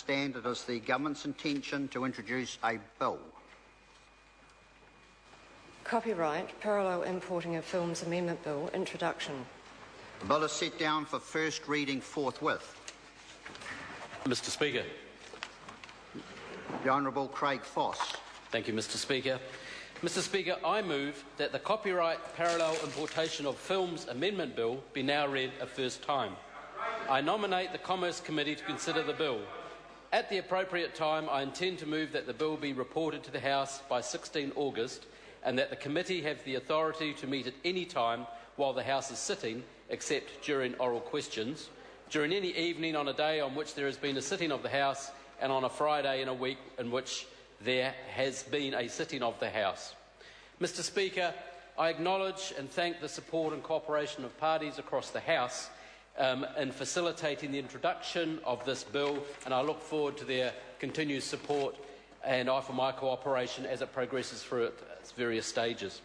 Stand it is the Government's intention to introduce a bill. Copyright Parallel Importing of Films Amendment Bill, introduction. The bill is set down for first reading forthwith. Mr. Speaker. The Honourable Craig Foss. Thank you, Mr. Speaker. Mr. Speaker, I move that the Copyright Parallel Importation of Films Amendment Bill be now read a first time. I nominate the Commerce Committee to consider the bill. At the appropriate time, I intend to move that the bill be reported to the House by 16 August and that the committee have the authority to meet at any time while the House is sitting, except during oral questions, during any evening on a day on which there has been a sitting of the House, and on a Friday in a week in which there has been a sitting of the House. Mr. Speaker, I acknowledge and thank the support and cooperation of parties across the House in facilitating the introduction of this bill, and I look forward to their continued support and offer my cooperation as it progresses through its various stages.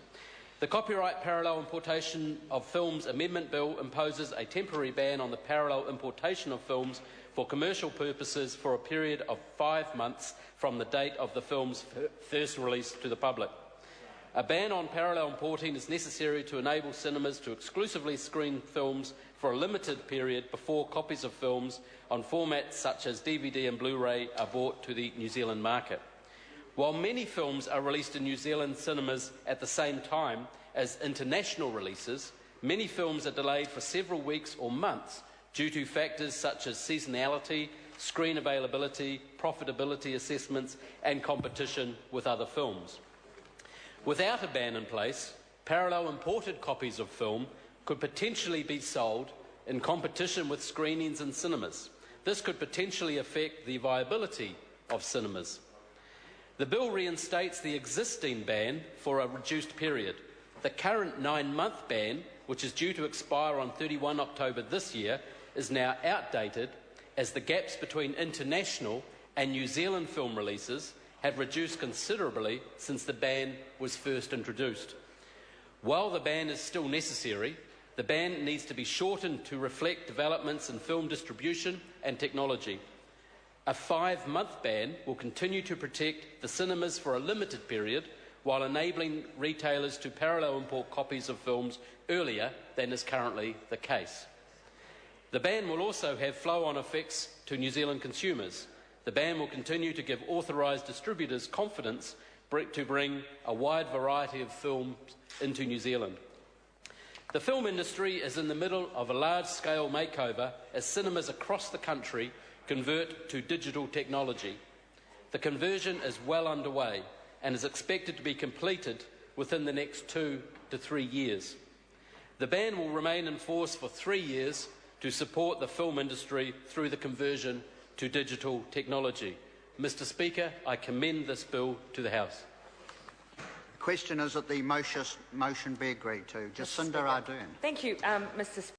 The Copyright Parallel Importation of Films Amendment Bill imposes a temporary ban on the parallel importation of films for commercial purposes for a period of 5 months from the date of the film's first release to the public. A ban on parallel importing is necessary to enable cinemas to exclusively screen films for a limited period before copies of films on formats such as DVD and Blu-ray are brought to the New Zealand market. While many films are released in New Zealand cinemas at the same time as international releases, many films are delayed for several weeks or months due to factors such as seasonality, screen availability, profitability assessments and competition with other films. Without a ban in place, parallel imported copies of film could potentially be sold in competition with screenings in cinemas. This could potentially affect the viability of cinemas. The bill reinstates the existing ban for a reduced period. The current 9-month ban, which is due to expire on 31 October this year, is now outdated as the gaps between international and New Zealand film releases have reduced considerably since the ban was first introduced. While the ban is still necessary, the ban needs to be shortened to reflect developments in film distribution and technology. A 5-month ban will continue to protect the cinemas for a limited period while enabling retailers to parallel import copies of films earlier than is currently the case. The ban will also have flow-on effects to New Zealand consumers. The ban will continue to give authorised distributors confidence to bring a wide variety of films into New Zealand. The film industry is in the middle of a large-scale makeover as cinemas across the country convert to digital technology. The conversion is well underway and is expected to be completed within the next 2 to 3 years. The ban will remain in force for 3 years to support the film industry through the conversion to digital technology. Mr. Speaker, I commend this bill to the House. The question is that the motion be agreed to. Jacinda Ardern. Thank you, Mr. Speaker.